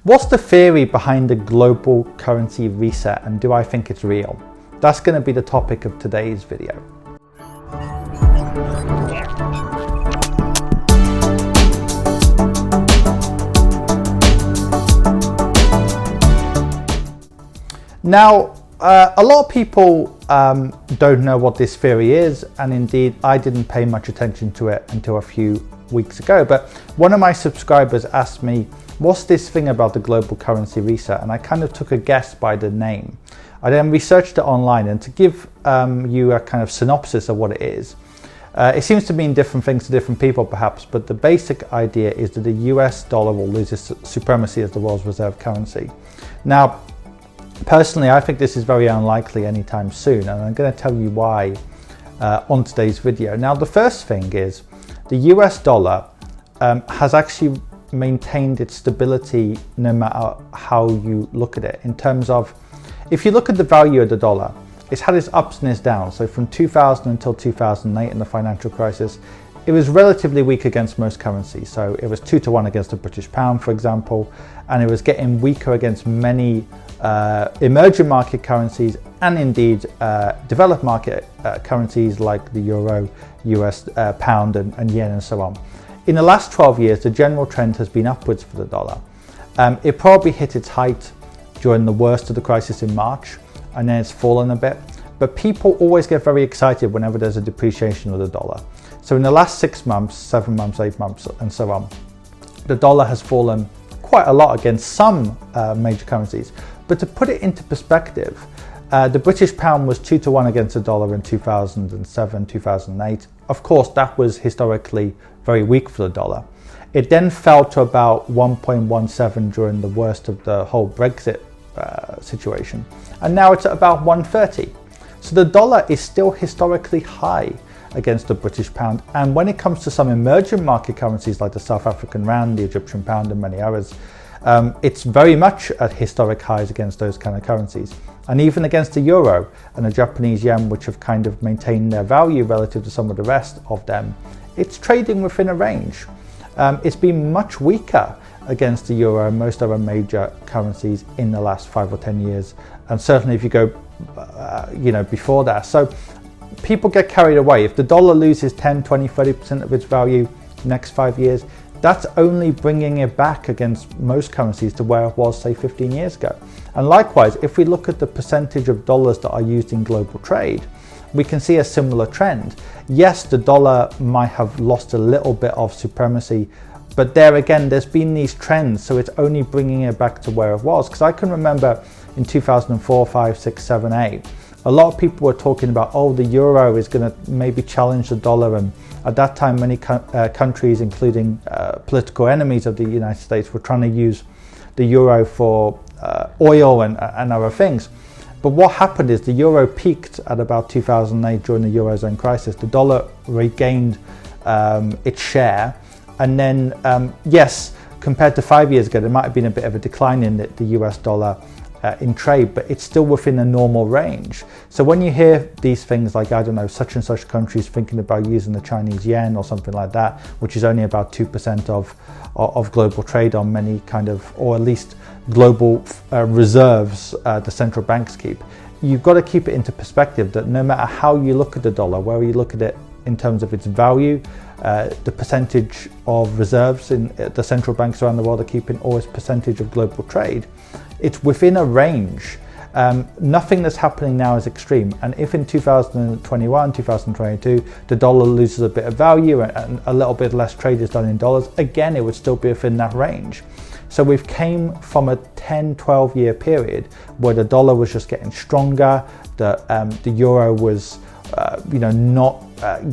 What's the theory behind the global currency reset, and do I think it's real? That's going to be the topic of today's video. Now, a lot of people don't know what this theory is, and indeed I didn't pay much attention to it until a few weeks ago, but one of my subscribers asked me, what's this thing about the global currency reset? And I kind of took a guess by the name. I then researched it online, and to give you a kind of synopsis of what it is, it seems to mean different things to different people perhaps, but the basic idea is that the US dollar will lose its supremacy as the world's reserve currency. Now, personally, I think this is very unlikely anytime soon, and I'm going to tell you why on today's video. Now, the first thing is the US dollar has actually maintained its stability no matter how you look at it. In terms of, if you look at the value of the dollar, it's had its ups and its downs. So from 2000 until 2008 in the financial crisis, it was relatively weak against most currencies. So it was 2-to-1 against the British pound, for example, and it was getting weaker against many emerging market currencies and indeed developed market currencies like the euro, US pound and yen and so on. In the last 12 years, the general trend has been upwards for the dollar. It probably hit its height during the worst of the crisis in March, and then it's fallen a bit. But people always get very excited whenever there's a depreciation of the dollar. So in the last 6 months, 7 months, 8 months, and so on, the dollar has fallen quite a lot against some major currencies. But to put it into perspective, the British pound was 2-to-1 against the dollar in 2007, 2008. Of course, that was historically very weak for the dollar. It then fell to about 1.17 during the worst of the whole Brexit situation. And now it's at about 1.30. So the dollar is still historically high against the British pound. And when it comes to some emerging market currencies like the South African rand, the Egyptian pound and many others, it's very much at historic highs against those kind of currencies. And even against the euro and the Japanese yen, which have kind of maintained their value relative to some of the rest of them, it's trading within a range. It's been much weaker against the euro and most other major currencies in the last 5 or 10 years. And certainly if you go, before that. So people get carried away. If the dollar loses 10, 20, 30% of its value next 5 years, that's only bringing it back against most currencies to where it was, say, 15 years ago. And likewise, if we look at the percentage of dollars that are used in global trade, we can see a similar trend. Yes, the dollar might have lost a little bit of supremacy, but there again, there's been these trends, so it's only bringing it back to where it was. Because I can remember in 2004, 5, 6, 7, 8, a lot of people were talking about, oh, the euro is going to maybe challenge the dollar, and at that time many countries, including political enemies of the United States, were trying to use the euro for oil and other things. But what happened is the euro peaked at about 2008 during the Eurozone crisis. The dollar regained its share, and then yes, compared to 5 years ago, there might have been a bit of a decline in the US dollar in trade, but it's still within a normal range. So when you hear these things like, I don't know, such and such countries thinking about using the Chinese yen or something like that, which is only about 2% of global trade on many kind of, or at least global reserves the central banks keep, you've got to keep it into perspective that no matter how you look at the dollar, whether you look at it in terms of its value, the percentage of reserves in the central banks around the world are keeping, or its percentage of global trade, it's within a range. Nothing that's happening now is extreme. And if in 2021, 2022, the dollar loses a bit of value and a little bit less trade is done in dollars, again, it would still be within that range. So we've came from a 10, 12 year period where the dollar was just getting stronger, the euro was not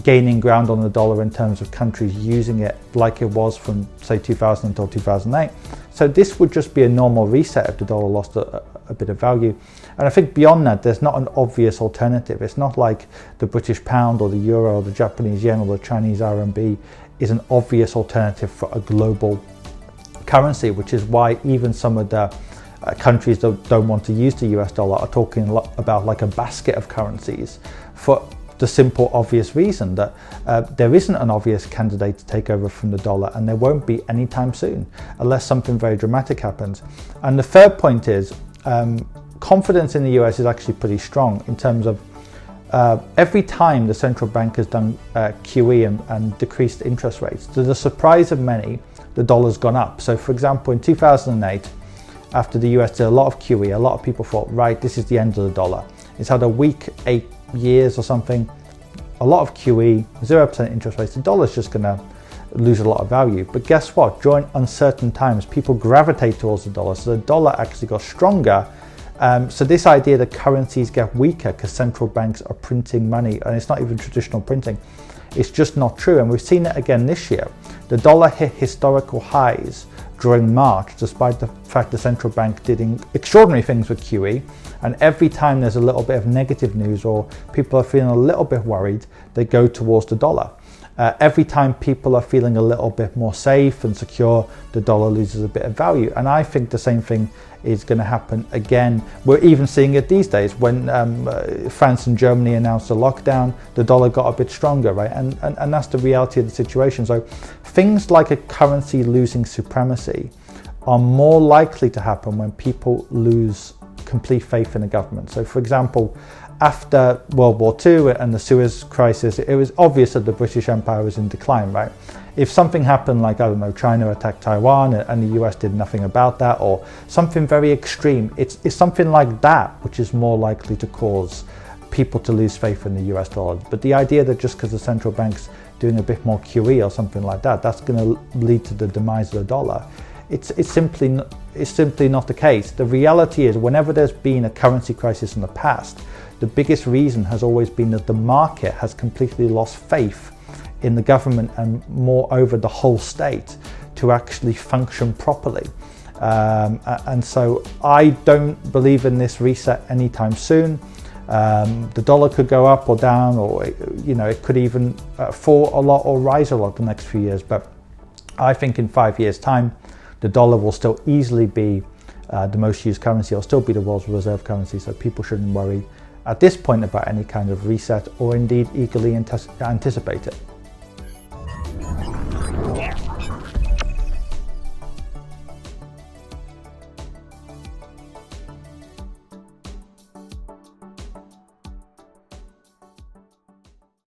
gaining ground on the dollar in terms of countries using it like it was from, say, 2000 until 2008. So this would just be a normal reset if the dollar lost a bit of value. And I think beyond that, there's not an obvious alternative. It's not like the British pound or the euro or the Japanese yen or the Chinese RMB is an obvious alternative for a global currency, which is why even some of the countries that don't want to use the US dollar are talking a lot about like a basket of currencies the simple, obvious reason that there isn't an obvious candidate to take over from the dollar, and there won't be anytime soon, unless something very dramatic happens. And the third point is confidence in the US is actually pretty strong in terms of every time the central bank has done QE and decreased interest rates, to the surprise of many, the dollar's gone up. So for example, in 2008, after the US did a lot of QE, a lot of people thought, right, this is the end of the dollar. It's had a weak 8 years or something, a lot of QE, 0% interest rates, the dollar's just going to lose a lot of value. But guess what? During uncertain times, people gravitate towards the dollar. So the dollar actually got stronger. So this idea that currencies get weaker because central banks are printing money, and it's not even traditional printing, it's just not true. And we've seen it again this year. The dollar hit historical highs during March, despite the fact the central bank did extraordinary things with QE. And every time there's a little bit of negative news or people are feeling a little bit worried, they go towards the dollar. Every time people are feeling a little bit more safe and secure, the dollar loses a bit of value. And I think the same thing is going to happen again. We're even seeing it these days. When France and Germany announced a lockdown, the dollar got a bit stronger, right? And that's the reality of the situation. So things like a currency losing supremacy are more likely to happen when people lose complete faith in the government. So for example, after World War II and the Suez crisis, it was obvious that the British Empire was in decline, right? If something happened like, I don't know, China attacked Taiwan and the US did nothing about that, or something very extreme, it's something like that which is more likely to cause people to lose faith in the US dollar. But the idea that just because the central bank's doing a bit more QE or something like that, that's going to lead to the demise of the dollar, it's simply not the case. The reality is, whenever there's been a currency crisis in the past, the biggest reason has always been that the market has completely lost faith in the government and moreover the whole state to actually function properly. And so I don't believe in this reset anytime soon. The dollar could go up or down, or it could even fall a lot or rise a lot the next few years. But I think in 5 years' time, the dollar will still easily be the most used currency. It'll still be the world's reserve currency. So people shouldn't worry at this point about any kind of reset, or indeed eagerly anticipate it.